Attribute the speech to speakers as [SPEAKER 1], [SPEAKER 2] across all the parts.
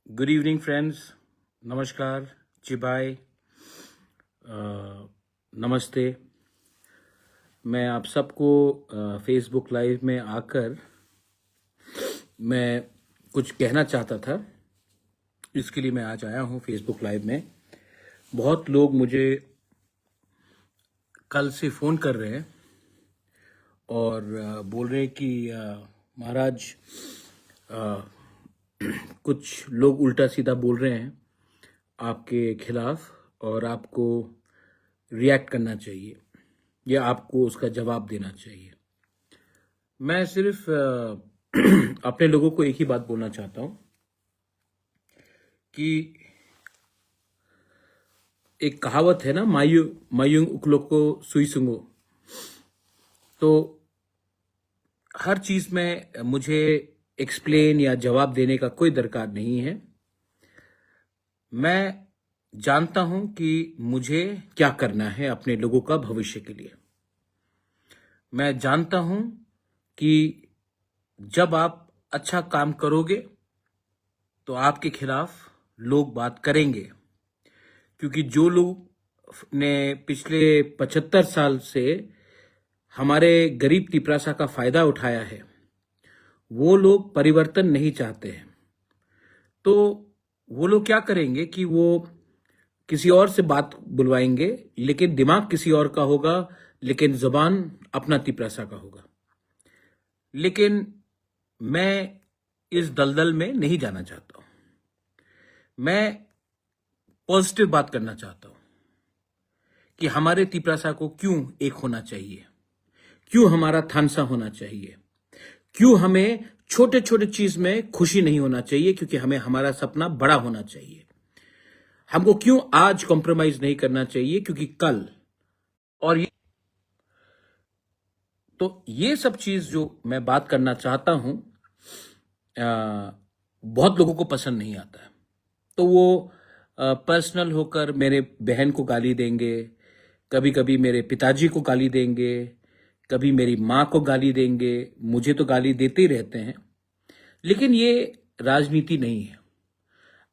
[SPEAKER 1] Good evening friends, नमस्कार, चिबाय, नमस्ते। मैं आप सबको फेसबुक लाइव में आकर मैं कुछ कहना चाहता था, इसके लिए मैं आज आया हूँ फेसबुक लाइव में। बहुत लोग मुझे कल से फ़ोन कर रहे हैं और बोल रहे हैं कि महाराज कुछ लोग उल्टा सीधा बोल रहे हैं आपके खिलाफ और आपको रिएक्ट करना चाहिए या आपको उसका जवाब देना चाहिए। मैं सिर्फ अपने लोगों को एक ही बात बोलना चाहता हूं कि एक कहावत है ना, मायूंग उकलोको सुई सुंगो। तो हर चीज में मुझे एक्सप्लेन या जवाब देने का कोई दरकार नहीं है। मैं जानता हूं कि मुझे क्या करना है अपने लोगों का भविष्य के लिए। मैं जानता हूं कि जब आप अच्छा काम करोगे तो आपके खिलाफ लोग बात करेंगे, क्योंकि जो लोग ने पिछले 75 साल से हमारे गरीब तिपरासा का फायदा उठाया है, वो लोग परिवर्तन नहीं चाहते हैं। तो वो लोग क्या करेंगे कि वो किसी और से बात बुलवाएंगे, लेकिन दिमाग किसी और का होगा, लेकिन जुबान अपना तिपरासा का होगा। लेकिन मैं इस दलदल में नहीं जाना चाहता हूं। मैं पॉजिटिव बात करना चाहता हूं कि हमारे तिपरासा को क्यों एक होना चाहिए, क्यों हमारा थानसा होना चाहिए, क्यों हमें छोटे छोटे चीज में खुशी नहीं होना चाहिए, क्योंकि हमें हमारा सपना बड़ा होना चाहिए। हमको क्यों आज कॉम्प्रोमाइज नहीं करना चाहिए, क्योंकि कल और ये सब चीज जो मैं बात करना चाहता हूं बहुत लोगों को पसंद नहीं आता है। तो वो पर्सनल होकर मेरे बहन को गाली देंगे, कभी कभी मेरे पिताजी को गाली देंगे, कभी मेरी माँ को गाली देंगे। मुझे तो गाली देते ही रहते हैं, लेकिन ये राजनीति नहीं है।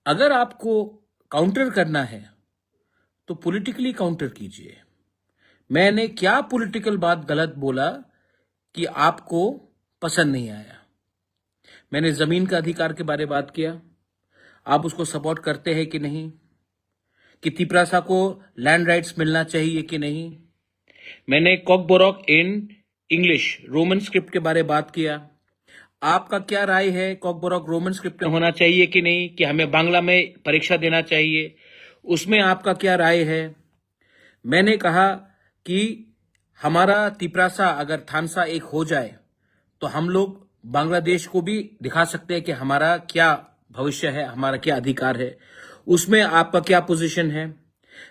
[SPEAKER 1] अगर आपको काउंटर करना है तो पॉलिटिकली काउंटर कीजिए। मैंने क्या पॉलिटिकल बात गलत बोला कि आपको पसंद नहीं आया? मैंने जमीन का अधिकार के बारे में बात किया, आप उसको सपोर्ट करते हैं कि नहीं? कि तिपरासा को लैंड राइट्स मिलना चाहिए कि नहीं? मैंने Kokborok in English Roman script के बारे में बात किया, आपका क्या राय है? कॉकबोरॉक रोमन स्क्रिप्ट में होना चाहिए कि नहीं, कि हमें बांग्ला में परीक्षा देना चाहिए? उसमें आपका क्या राय है? मैंने कहा कि हमारा तिपरासा अगर थानसा एक हो जाए तो हम लोग बांग्लादेश को भी दिखा सकते हैं कि हमारा क्या भविष्य है, हमारा क्या अधिकार है। उसमें आपका क्या पोजीशन है?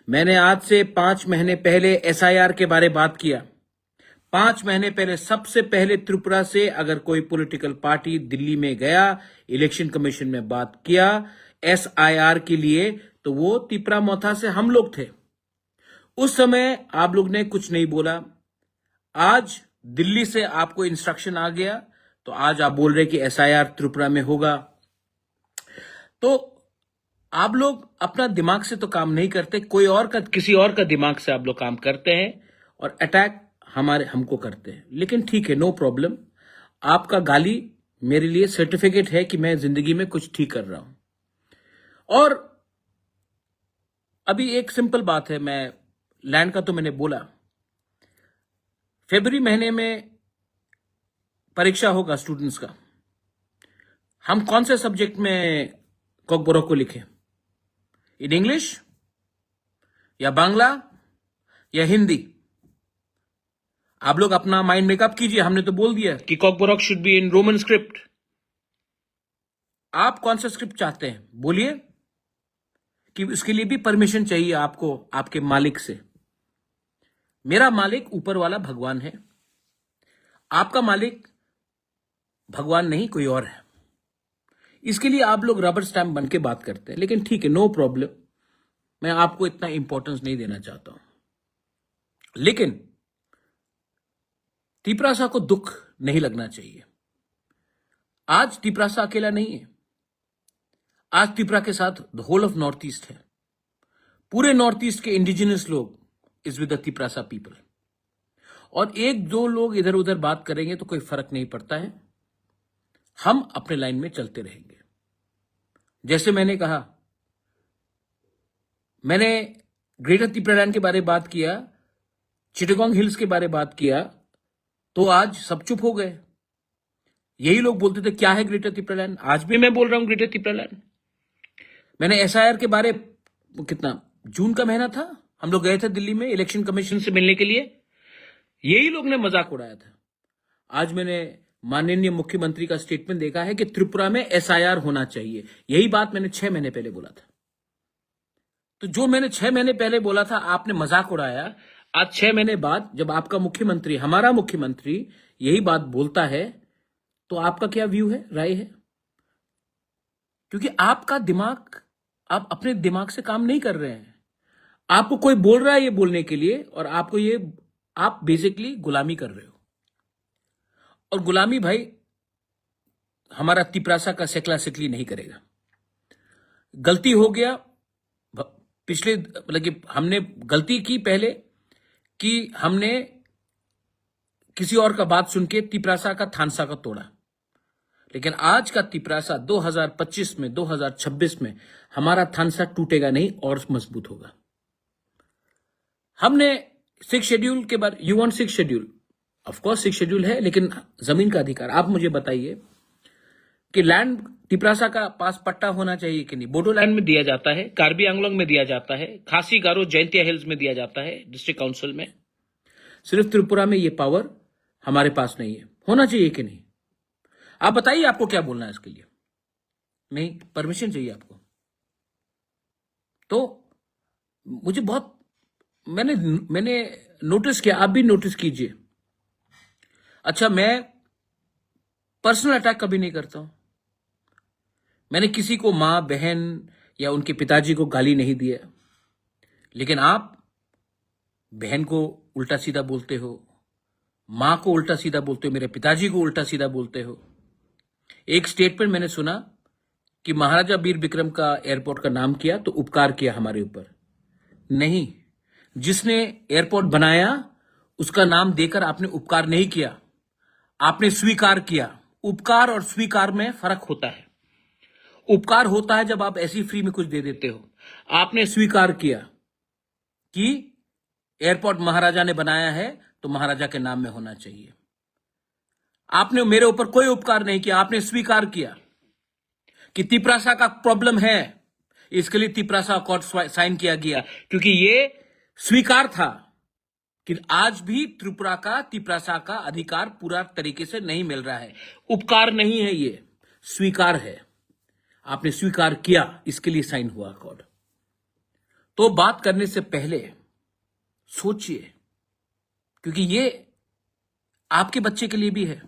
[SPEAKER 1] मैंने आज से 5 महीने पहले एसआईआर के बारे में बात किया। 5 महीने पहले सबसे पहले त्रिपुरा से अगर कोई पॉलिटिकल पार्टी दिल्ली में गया, इलेक्शन कमीशन में बात किया एसआईआर के लिए, तो वो तिपरा मोथा से हम लोग थे। उस समय आप लोग ने कुछ नहीं बोला। आज दिल्ली से आपको इंस्ट्रक्शन आ गया तो आज आप बोल रहे कि एसआईआर त्रिपुरा में होगा। तो आप लोग अपना दिमाग से तो काम नहीं करते, कोई और का, किसी और का दिमाग से आप लोग काम करते हैं और अटैक हमको करते हैं। लेकिन ठीक है, नो प्रॉब्लम। आपका गाली मेरे लिए सर्टिफिकेट है कि मैं जिंदगी में कुछ ठीक कर रहा हूं। और अभी एक सिंपल बात है, मैं लैंड का तो मैंने बोला, फरवरी महीने में परीक्षा होगा स्टूडेंट्स का। हम कौन से सब्जेक्ट में कॉकबोरॉक को लिखें? इन इंग्लिश या बांग्ला या हिंदी? आप लोग अपना माइंड मेकअप कीजिए। हमने तो बोल दिया कि Kokborok should be in Roman script. आप कौन सा स्क्रिप्ट चाहते हैं बोलिए, कि उसके लिए भी परमिशन चाहिए आपको आपके मालिक से। मेरा मालिक ऊपर वाला भगवान है, आपका मालिक भगवान नहीं, कोई और है। इसके लिए आप लोग रबर स्टैम्प बन के बात करते हैं, लेकिन ठीक है, नो प्रॉब्लम। मैं आपको इतना इंपॉर्टेंस नहीं देना चाहता हूं। लेकिन तिपरासा को दुख नहीं लगना चाहिए। आज तिपरासा अकेला नहीं है। आज त्रिपुरा के साथ the whole of north east है। पूरे नॉर्थ ईस्ट के इंडिजिनस लोग is with the Tiprasa people. और एक दो लोग इधर उधर बात करेंगे तो कोई फर्क नहीं पड़ता है, हम अपने लाइन में चलते रहेंगे। जैसे मैंने कहा, मैंने ग्रेटर त्रिपुरालैंड के बारे में बात किया, चिटागोंग हिल्स के बारे में बात किया, तो आज सब चुप हो गए। यही लोग बोलते थे क्या है ग्रेटर त्रिपुरालैंड, आज भी मैं बोल रहा हूं ग्रेटर त्रिपुरालैंड। मैंने एसआईआर के बारे, कितना जून का महीना था, हम लोग गए थे दिल्ली में इलेक्शन कमीशन से मिलने के लिए, यही लोग ने मजाक उड़ाया था। आज मैंने माननीय मुख्यमंत्री का स्टेटमेंट देखा है कि त्रिपुरा में एसआईआर होना चाहिए। यही बात मैंने 6 महीने पहले बोला था। तो जो मैंने 6 महीने पहले बोला था आपने मजाक उड़ाया, आज 6 महीने बाद जब आपका मुख्यमंत्री, हमारा मुख्यमंत्री यही बात बोलता है, तो आपका क्या व्यू है, राय है? क्योंकि आपका दिमाग, आप अपने दिमाग से काम नहीं कर रहे हैं। आपको कोई बोल रहा है ये बोलने के लिए, और आपको ये, आप बेसिकली गुलामी कर रहे हो। और गुलामी भाई हमारा तिपरासा का सेकला सिकली नहीं करेगा। गलती हो गया पिछले, मतलब कि हमने गलती की पहले कि हमने किसी और का बात सुन के तिपरासा का थानसा का तोड़ा। लेकिन आज का तिपरासा 2025 में, 2026 में हमारा थानसा टूटेगा नहीं और मजबूत होगा। हमने 6 शेड्यूल के बारे, you want 6 schedule, of course 6 schedule है, लेकिन जमीन का अधिकार आप मुझे बताइए कि लैंड तिपरासा का पास पट्टा होना चाहिए कि नहीं। बोडोलैंड में दिया जाता है, कार्बी आंगलोंग में दिया जाता है, खासी गारो जैंतिया हिल्स में दिया जाता है डिस्ट्रिक्ट काउंसिल में। सिर्फ त्रिपुरा में ये पावर हमारे पास नहीं है। होना चाहिए कि नहीं? आप बताइए आपको क्या बोलना है इसके लिए। नहीं, परमिशन चाहिए आपको। तो मुझे बहुत, मैंने नोटिस किया, आप भी नोटिस कीजिए। अच्छा, मैं पर्सनल अटैक कभी नहीं करता हूं। मैंने किसी को मां, बहन या उनके पिताजी को गाली नहीं दिया। लेकिन आप बहन को उल्टा सीधा बोलते हो, मां को उल्टा सीधा बोलते हो, मेरे पिताजी को उल्टा सीधा बोलते हो। एक स्टेटमेंट मैंने सुना कि महाराजा वीर विक्रम का एयरपोर्ट का नाम किया तो उपकार किया हमारे ऊपर। नहीं, जिसने एयरपोर्ट बनाया उसका नाम देकर आपने उपकार नहीं किया, आपने स्वीकार किया। उपकार और स्वीकार में फर्क होता है। उपकार होता है जब आप ऐसी फ्री में कुछ दे देते हो। आपने स्वीकार किया कि एयरपोर्ट महाराजा ने बनाया है तो महाराजा के नाम में होना चाहिए। आपने मेरे ऊपर कोई उपकार नहीं किया, आपने स्वीकार किया कि तिपरासा का प्रॉब्लम है, इसके लिए तिपरासा अकॉर्ड साइन किया गया, क्योंकि ये स्वीकार था कि आज भी त्रिपुरा का तिपरासा का अधिकार पूरा तरीके से नहीं मिल रहा है। उपकार नहीं है, ये स्वीकार है। आपने स्वीकार किया, इसके लिए साइन हुआ अकॉर्ड। तो बात करने से पहले सोचिए, क्योंकि ये आपके बच्चे के लिए भी है,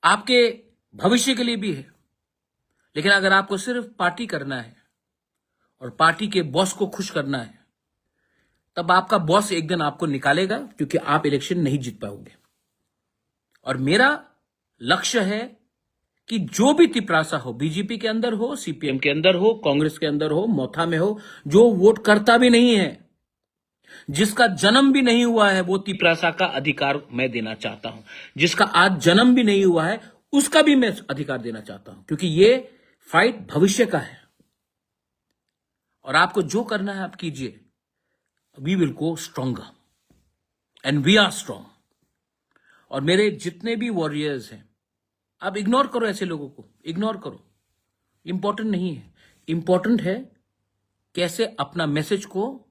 [SPEAKER 1] आपके भविष्य के लिए भी है। लेकिन अगर आपको सिर्फ पार्टी करना है और पार्टी के बॉस को खुश करना है, तब आपका बॉस एक दिन आपको निकालेगा, क्योंकि आप इलेक्शन नहीं जीत पाओगे। और मेरा लक्ष्य है कि जो भी तिपरासा हो, बीजेपी के अंदर हो, सीपीएम के अंदर हो, कांग्रेस के अंदर हो, मोथा में हो, जो वोट करता भी नहीं है, जिसका जन्म भी नहीं हुआ है, वो तिपरासा का अधिकार मैं देना चाहता हूं। जिसका आज जन्म भी नहीं हुआ है उसका भी मैं अधिकार देना चाहता हूं, क्योंकि ये फाइट भविष्य का है। और आपको जो करना है आप कीजिए। We will go stronger and we are strong. और मेरे जितने भी वॉरियर्स हैं, आप इग्नोर करो, ऐसे लोगों को इग्नोर करो, इंपॉर्टेंट नहीं है। इंपॉर्टेंट है कैसे अपना मैसेज को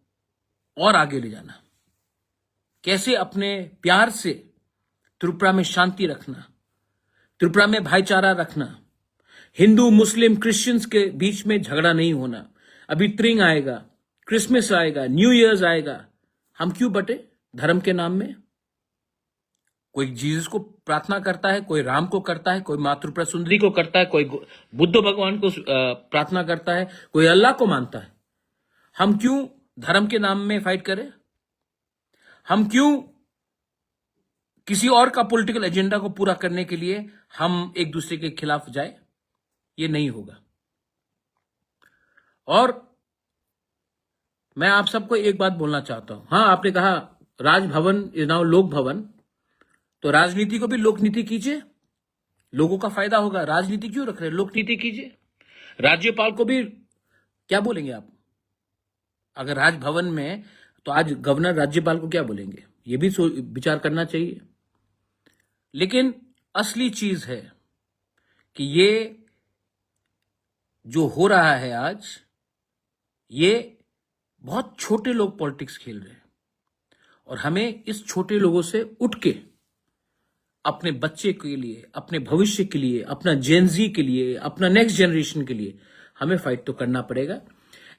[SPEAKER 1] और आगे ले जाना, कैसे अपने प्यार से त्रिपुरा में शांति रखना, त्रिपुरा में भाईचारा रखना, हिंदू मुस्लिम क्रिश्चियंस के बीच में झगड़ा नहीं होना। अभी त्रिंग आएगा, क्रिसमस आएगा, न्यू ईयर्स आएगा, हम क्यों बटे धर्म के नाम में? कोई जीसस को प्रार्थना करता है, कोई राम को करता है, कोई माँ त्रिपुरा सुंदरी को करता है, कोई बुद्ध भगवान को प्रार्थना करता है, कोई अल्लाह को मानता है। हम क्यों धर्म के नाम में फाइट करें? हम क्यों किसी और का पॉलिटिकल एजेंडा को पूरा करने के लिए हम एक दूसरे के खिलाफ जाए? ये नहीं होगा। और मैं आप सबको एक बात बोलना चाहता हूं। हाँ, आपने कहा राजभवन इज नाउ लोक भवन, तो राजनीति को भी लोकनीति कीजिए, लोगों का फायदा होगा। राजनीति क्यों रख रहे हैं, लोकनीति कीजिए। राज्यपाल को भी क्या बोलेंगे आप अगर राजभवन में, तो आज गवर्नर राज्यपाल को क्या बोलेंगे, ये भी विचार करना चाहिए। लेकिन असली चीज है कि ये जो हो रहा है आज, ये बहुत छोटे लोग पॉलिटिक्स खेल रहे हैं और हमें इस छोटे लोगों से उठ के अपने बच्चे के लिए, अपने भविष्य के लिए, अपना जेनजी के लिए, अपना नेक्स्ट जनरेशन के लिए हमें फाइट तो करना पड़ेगा।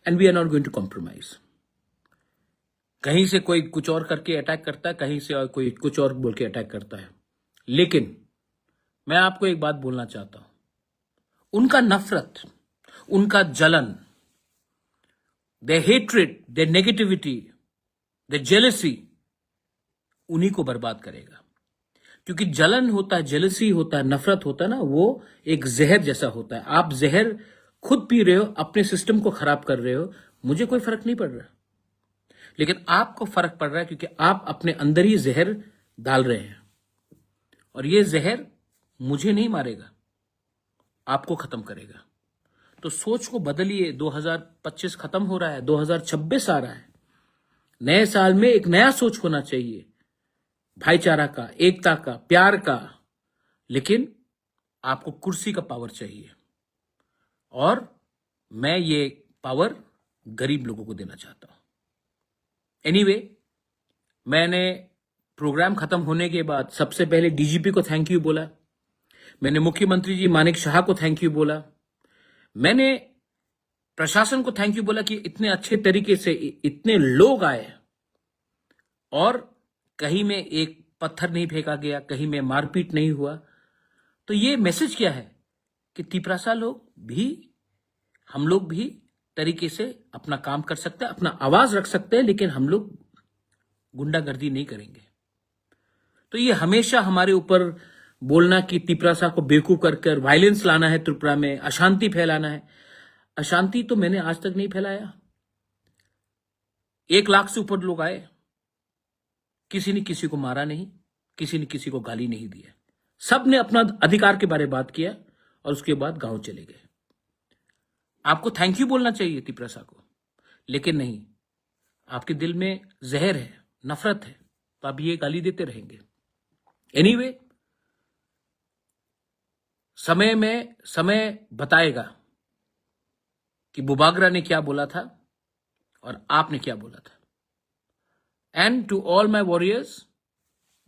[SPEAKER 1] And we are not going to compromise. कहीं से कोई कुछ और करके अटैक करता है, कहीं से और कोई कुछ और बोल के अटैक करता है। लेकिन मैं आपको एक बात बोलना चाहता हूं, उनका नफरत, उनका जलन, their hatred, their negativity, their jealousy उन्हीं को बर्बाद करेगा। क्योंकि जलन होता है, जेलसी होता है, नफरत होता है ना, वो एक जहर जैसा होता है। आप जहर खुद पी रहे हो, अपने सिस्टम को खराब कर रहे हो, मुझे कोई फर्क नहीं पड़ रहा, लेकिन आपको फर्क पड़ रहा है क्योंकि आप अपने अंदर ही जहर डाल रहे हैं और ये जहर मुझे नहीं मारेगा, आपको खत्म करेगा। तो सोच को बदलिए। 2025 खत्म हो रहा है, 2026 आ रहा है। नए साल में एक नया सोच होना चाहिए, भाईचारा का, एकता का, प्यार का। लेकिन आपको कुर्सी का पावर चाहिए और मैं ये पावर गरीब लोगों को देना चाहता हूं। एनीवे, मैंने प्रोग्राम खत्म होने के बाद सबसे पहले डीजीपी को थैंक यू बोला, मैंने मुख्यमंत्री जी मानिक शाह को थैंक यू बोला, मैंने प्रशासन को थैंक यू बोला कि इतने अच्छे तरीके से इतने लोग आए और कहीं में एक पत्थर नहीं फेंका गया, कहीं में मारपीट नहीं हुआ। तो ये मैसेज क्या है कि तिपरासा लोग भी, हम लोग भी तरीके से अपना काम कर सकते हैं, अपना आवाज रख सकते हैं, लेकिन हम लोग गुंडागर्दी नहीं करेंगे। तो ये हमेशा हमारे ऊपर बोलना कि तिपरासा को बेवकूफ कर वायलेंस लाना है, त्रिपुरा में अशांति फैलाना है। अशांति तो मैंने आज तक नहीं फैलाया। 1 लाख से ऊपर लोग आए, किसी ने किसी को मारा नहीं, किसी ने किसी को गाली नहीं दिया, सब ने अपना अधिकार के बारे में बात किया और उसके बाद गांव चले गए। आपको थैंक यू बोलना चाहिए तिपरासा को, लेकिन नहीं, आपके दिल में जहर है, नफरत है, तो आप ये गाली देते रहेंगे। एनीवे, समय बताएगा कि बुबागरा ने क्या बोला था और आपने क्या बोला था। And to all my warriors,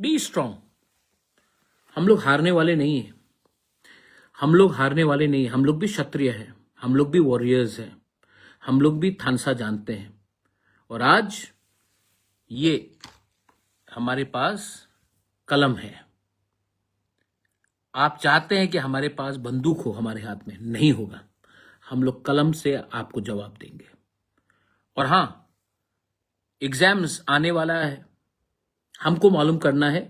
[SPEAKER 1] be strong. हम लोग हारने वाले नहीं हैं, हम लोग हारने वाले नहीं हैं। हम लोग भी क्षत्रिय हैं, हम लोग भी वॉरियर्स हैं, हम लोग भी थानसा जानते हैं। और आज ये हमारे पास कलम है। आप चाहते हैं कि हमारे पास बंदूक हो, हमारे हाथ में नहीं होगा। हम लोग कलम से आपको जवाब देंगे। और हां, एग्जाम्स आने वाला है, हमको मालूम करना है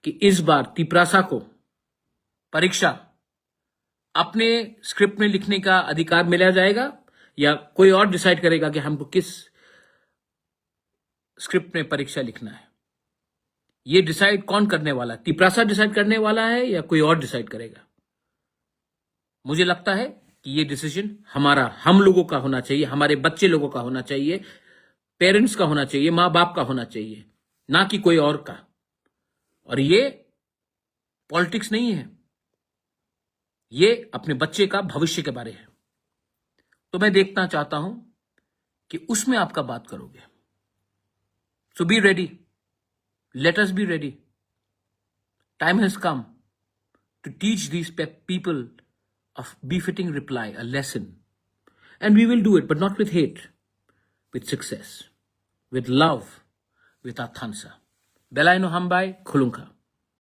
[SPEAKER 1] कि इस बार तिपरासा को परीक्षा अपने स्क्रिप्ट में लिखने का अधिकार मिला जाएगा या कोई और डिसाइड करेगा कि हमको किस स्क्रिप्ट में परीक्षा लिखना है। ये डिसाइड कौन करने वाला है? तिपरासा डिसाइड करने वाला है या कोई और डिसाइड करेगा? मुझे लगता है कि ये डिसीजन हमारा, हम लोगों का होना चाहिए, हमारे बच्चे लोगों का होना चाहिए, पेरेंट्स का होना चाहिए, मां बाप का होना चाहिए, ना कि कोई और का। और ये पॉलिटिक्स नहीं है, ये अपने बच्चे का भविष्य के बारे है। तो मैं देखना चाहता हूं कि उसमें आपका बात करोगे। So be ready, let us be ready. Time has come to teach these people of befitting reply, a lesson. And we will do it, but not with hate, with success, with love, with our thansa. Belai no hambai, khulunka.